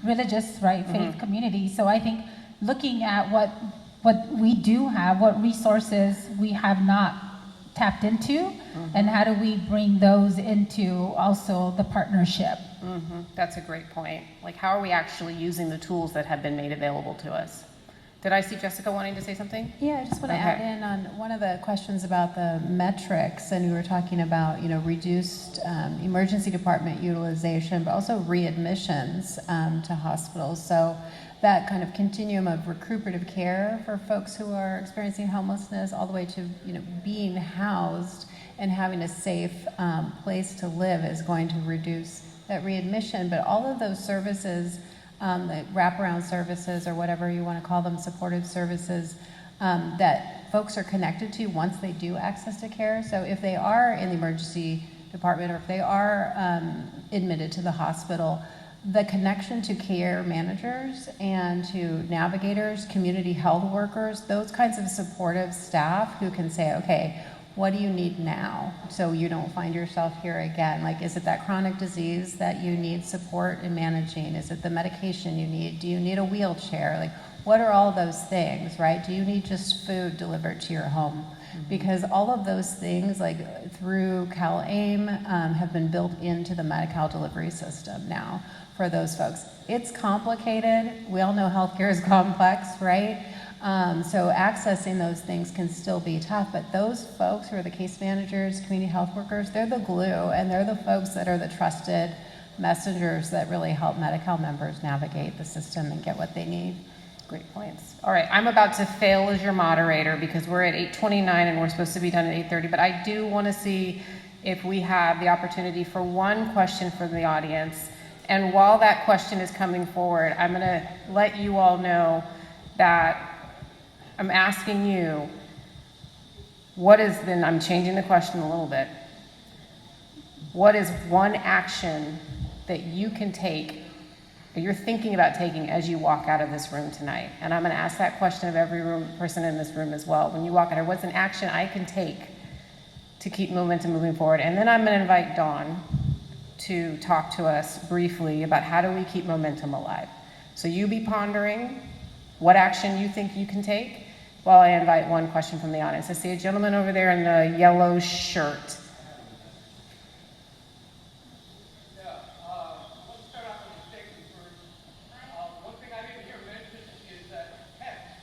religious, right, faith communities. So I think looking at what we do have, what resources we have not tapped into, and how do we bring those into also the partnership. That's a great point. Like, how are we actually using the tools that have been made available to us? Did I see Jessica wanting to say something? Yeah, I just want to add in on one of the questions about the metrics, and we were talking about, reduced emergency department utilization, but also readmissions to hospitals. So that kind of continuum of recuperative care for folks who are experiencing homelessness, all the way to being housed and having a safe place to live, is going to reduce that readmission. But all of those services, the wraparound services, or whatever you want to call them, supportive services, that folks are connected to once they do access to care. So if they are in the emergency department, or if they are admitted to the hospital, the connection to care managers and to navigators, community health workers, those kinds of supportive staff who can say, okay, what do you need now so you don't find yourself here again? Like, is it that chronic disease that you need support in managing? Is it the medication you need? Do you need a wheelchair? Like, what are all those things, right? Do you need just food delivered to your home? Because all of those things, like through CalAIM, have been built into the Medi-Cal delivery system now for those folks. It's complicated. We all know healthcare is complex, right? So accessing those things can still be tough, but those folks who are the case managers, community health workers, they're the glue, and they're the folks that are the trusted messengers that really help Medi-Cal members navigate the system and get what they need. Great points. All right, I'm about to fail as your moderator because we're at 8:29 and we're supposed to be done at 8:30, but I do want to see if we have the opportunity for one question from the audience. And while that question is coming forward, I'm going to let you all know that I'm asking you, I'm changing the question a little bit. What is one action that you can take, that you're thinking about taking as you walk out of this room tonight? And I'm going to ask that question of every person in this room as well. When you walk out here, what's an action I can take to keep momentum moving forward? And then I'm going to invite Dawn to talk to us briefly about how do we keep momentum alive. So you be pondering what action you think you can take while I invite one question from the audience. I see a gentleman over there in the yellow shirt. Let's start off with a statement first. One thing I didn't hear mentioned is that pets.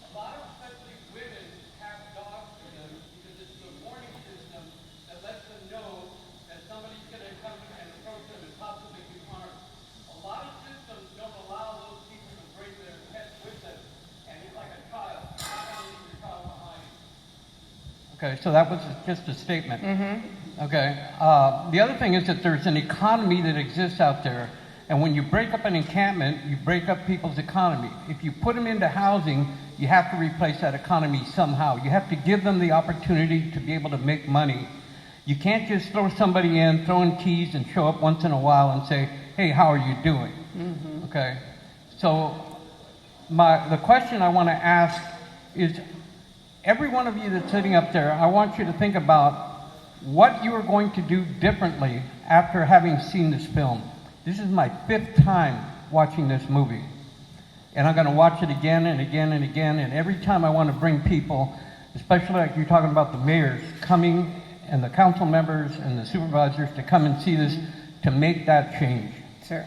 A lot of, especially women, have dogs for them because it's a warning system that lets them know that somebody's going to come and approach them and possibly do harm. A lot of systems don't allow those people to bring their pets with them, and it's like a child. Okay, so that was just a statement. Okay. The other thing is that there's an economy that exists out there, and when you break up an encampment, you break up people's economy. If you put them into housing, you have to replace that economy somehow. You have to give them the opportunity to be able to make money. You can't just throw somebody in, throw in keys, and show up once in a while and say, hey, how are you doing? Okay. So the question I want to ask is, every one of you that's sitting up there, I want you to think about what you are going to do differently after having seen this film. This is my 5th time watching this movie. And I'm going to watch it again and again and again. And every time I want to bring people, especially like you're talking about the mayors, coming, and the council members and the supervisors to come and see this, to make that change.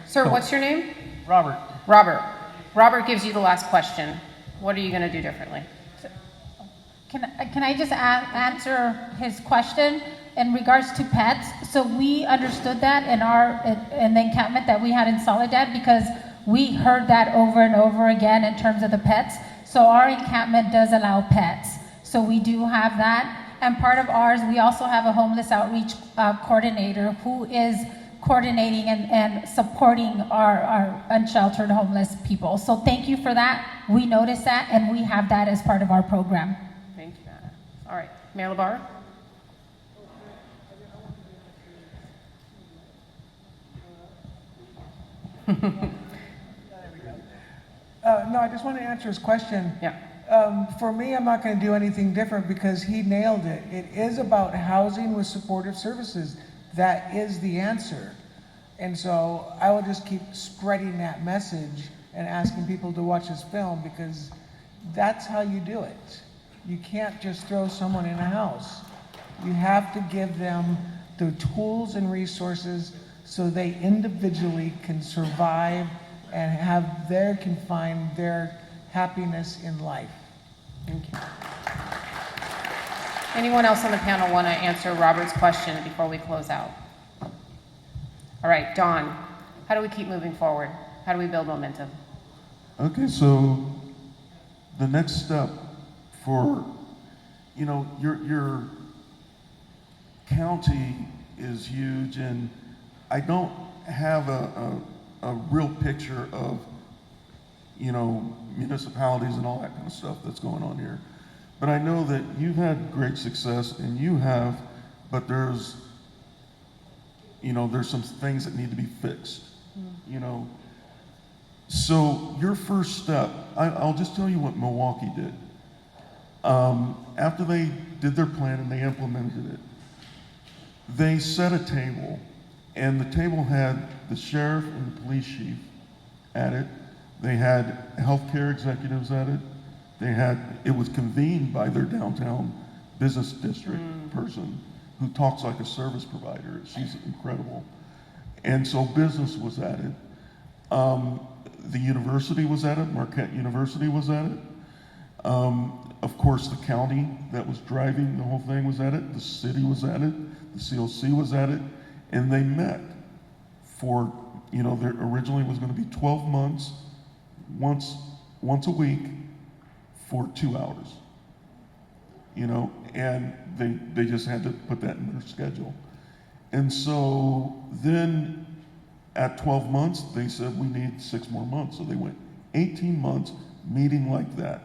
Sir, what's your name? Robert. Robert gives you the last question. What are you going to do differently? Can I just answer his question in regards to pets? So we understood that in the encampment that we had in Soledad, because we heard that over and over again in terms of the pets. So our encampment does allow pets. So we do have that. And part of ours, we also have a homeless outreach coordinator who is coordinating and supporting our unsheltered homeless people. So thank you for that. We notice that, and we have that as part of our program. Thank you, Anna. All right, Mayor LaBarre? No, I just want to answer his question. Yeah. For me, I'm not going to do anything different because he nailed it. It is about housing with supportive services. That is the answer. And so I will just keep spreading that message and asking people to watch this film because that's how you do it. You can't just throw someone in a house. You have to give them the tools and resources so they individually can survive and can find their happiness in life. Thank you. Anyone else on the panel want to answer Robert's question before we close out? All right, Dawn, how do we keep moving forward? How do we build momentum? Okay, so the next step for, your county is huge, and I don't have a real picture of, municipalities and all that kind of stuff that's going on here. But I know that you've had great success, and but there's some things that need to be fixed, So your first step, I'll just tell you what Milwaukee did. After they did their plan and they implemented it, they set a table, and the table had the sheriff and the police chief at it. They had healthcare executives at it. It was convened by their downtown business district person who talks like a service provider. She's incredible. And so business was at it. The university was at it. Marquette University was at it. Of course, the county that was driving the whole thing was at it. The city was at it. The COC was at it. And they met for, there originally was going to be 12 months, once a week for 2 hours. And they just had to put that in their schedule. And so then at 12 months, they said, we need 6 more months. So they went 18 months meeting like that.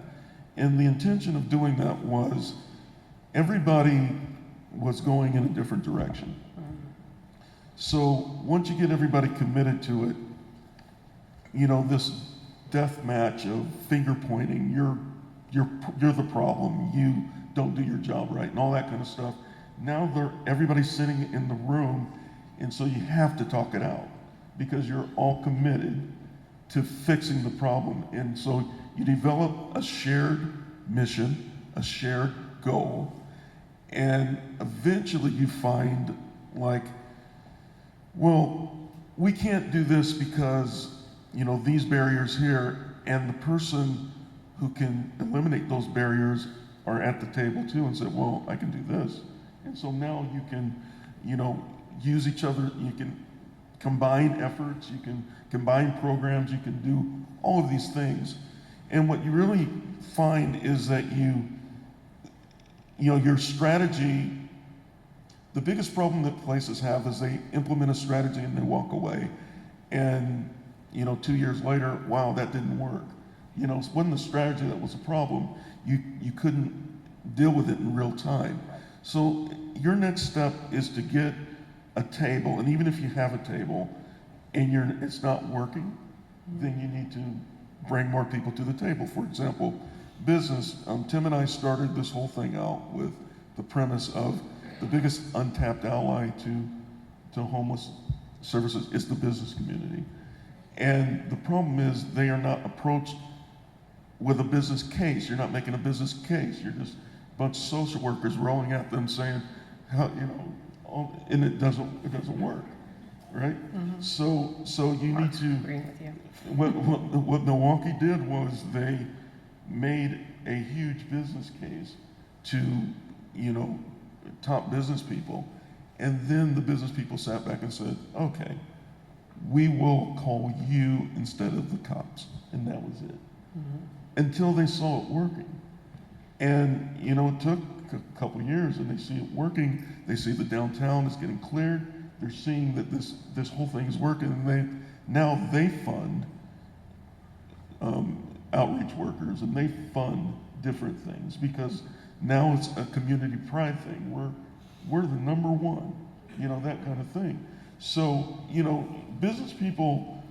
And the intention of doing that was everybody was going in a different direction. So once you get everybody committed to it, this death match of finger pointing, you're the problem, you don't do your job right, and all that kind of stuff. Now everybody's sitting in the room, and so you have to talk it out because you're all committed to fixing the problem. And so you develop a shared mission, a shared goal, and eventually you find we can't do this because, these barriers here, and the person who can eliminate those barriers are at the table too and say, well, I can do this. And so now you can, use each other, you can combine efforts, you can combine programs, you can do all of these things. And what you really find is that your strategy, the biggest problem that places have is they implement a strategy and they walk away. And, 2 years later, wow, that didn't work. It wasn't the strategy that was a problem. You couldn't deal with it in real time. So your next step is to get a table, and even if you have a table and it's not working, then you need to bring more people to the table. For example, business. Tim and I started this whole thing out with the premise of the biggest untapped ally to homeless services is the business community. And the problem is they are not approached with a business case. You're not making a business case. You're just a bunch of social workers rolling at them saying, and it doesn't work, right? Mm-hmm. So you need to. Agreeing with you. What Milwaukee did was they made a huge business case to, top business people, and then the business people sat back and said, okay, we will call you instead of the cops. And that was it. Until they saw it working. And, you know, it took a couple years and they see it working. They see the downtown is getting cleared. They're seeing that this whole thing is working, and now they fund outreach workers, and they fund different things because now it's a community pride thing. We're the number one, you know, that kind of thing. So, you know, business people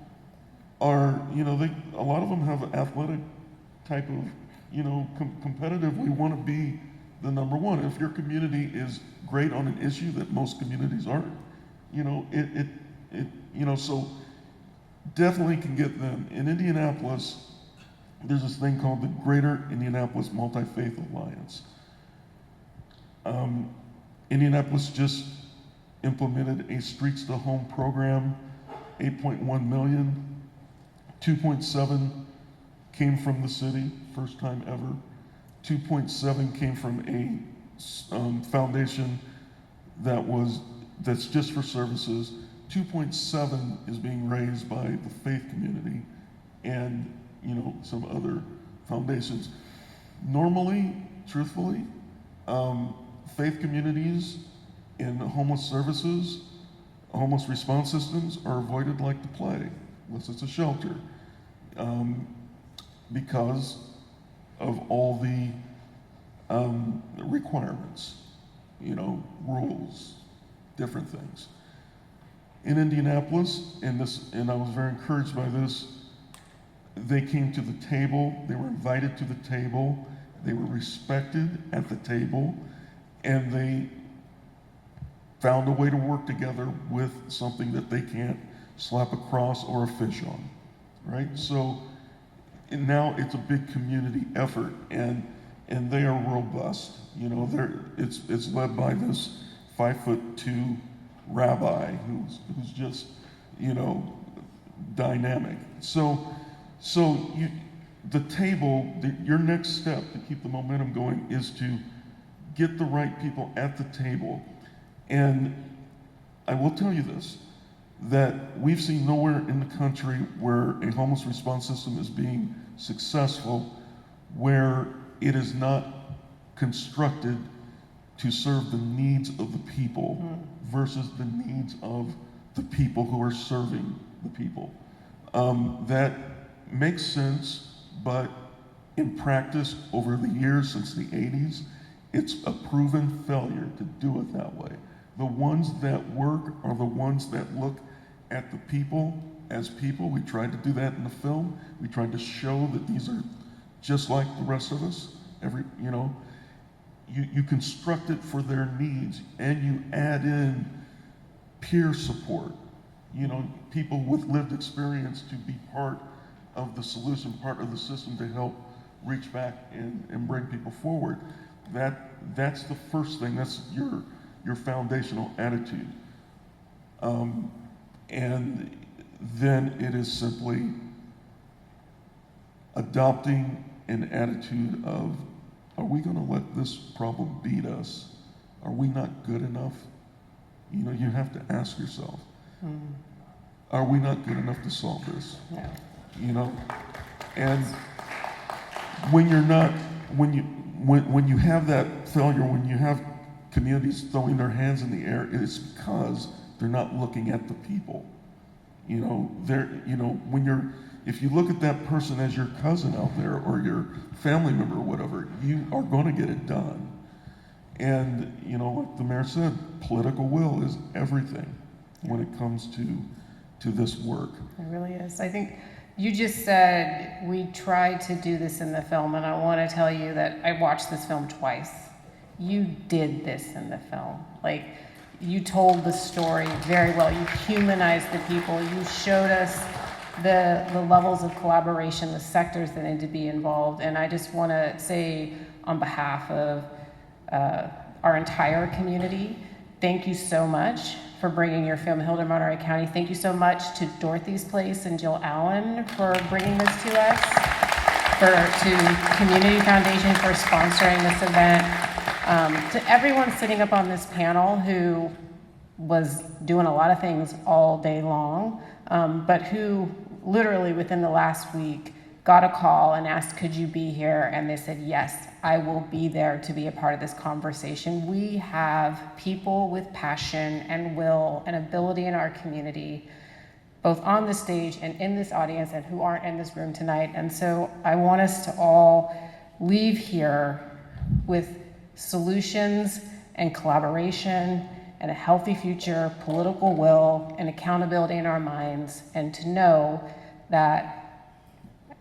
are, you know, a lot of them have athletic type of, you know, competitive. We want to be the number one. If your community is great on an issue that most communities aren't, you know, you know, so definitely can get them. In Indianapolis, there's this thing called the Greater Indianapolis Multi-Faith Alliance. Indianapolis just implemented a Streets to Home program, 8.1 million, 2.7 came from the city, first time ever. 2.7 came from a foundation that's just for services. 2.7 is being raised by the faith community and, you know, some other foundations. Normally, truthfully, faith communities in homeless services, homeless response systems are avoided like the plague, unless it's a shelter, because of all the requirements, you know, rules, different things. In Indianapolis, and I was very encouraged by this, they came to the table, they were invited to the table, they were respected at the table, and they found a way to work together with something that they can't slap a cross or a fish on, right? So now it's a big community effort, and they are robust. You know, it's led by this 5'2" rabbi who's just, you know, dynamic. So the table, your next step to keep the momentum going is to get the right people at the table. And I will tell you this, that we've seen nowhere in the country where a homeless response system is being successful where it is not constructed to serve the needs of the people versus the needs of the people who are serving the people. That makes sense, but in practice over the years since the 80s, it's a proven failure to do it that way. The ones that work are the ones that look at the people as people. We tried to do that in the film. We tried to show that these are just like the rest of us. You know, you construct it for their needs, and you add in peer support. You know, people with lived experience to be part of the solution, part of the system to help reach back and bring people forward. That's the first thing. That's your foundational attitude. And then it is simply adopting an attitude of, are we going to let this problem beat us? Are we not good enough? You know, you have to ask yourself, are we not good enough to solve this? Yeah. You know, and when you're not, when you have that failure, when you have communities throwing their hands in the air, it's because they're not looking at the people. You know, if you look at that person as your cousin out there or your family member or whatever, you are going to get it done. And, you know, like the mayor said, political will is everything when it comes to this work. It really is. I think you just said we tried to do this in the film, and I want to tell you that I watched this film twice. You did this in the film. Like, you told the story very well. You humanized the people. You showed us the levels of collaboration, the sectors that need to be involved. And I just want to say on behalf of our entire community, thank you so much for bringing your film to Hilda Monterey County. Thank you so much to Dorothy's Place and Jill Allen for bringing this to us, to Community Foundation for sponsoring this event, to everyone sitting up on this panel who was doing a lot of things all day long, but who literally within the last week got a call and asked, could you be here? And they said, yes, I will be there to be a part of this conversation. We have people with passion and will and ability in our community, both on the stage and in this audience and who aren't in this room tonight. And so I want us to all leave here with solutions and collaboration and a healthy future, political will and accountability in our minds, and to know that,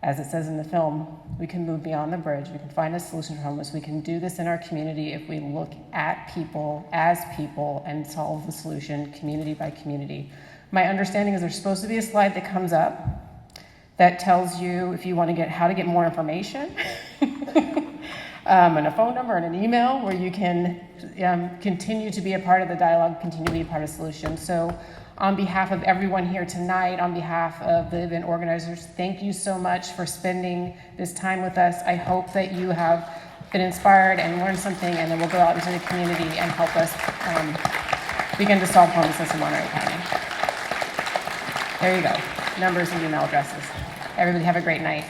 as it says in the film, we can move beyond the bridge, we can find a solution for homeless, we can do this in our community if we look at people as people and solve the solution community by community. My understanding is there's supposed to be a slide that comes up that tells you if you want to get how to get more information, and a phone number and an email where you can continue to be a part of the dialogue, continue to be a part of the solution. So on behalf of everyone here tonight, on behalf of the event organizers, thank you so much for spending this time with us. I hope that you have been inspired and learned something, and then we'll go out into the community and help us begin to solve homelessness in Monterey County. There you go. Numbers and email addresses. Everybody have a great night.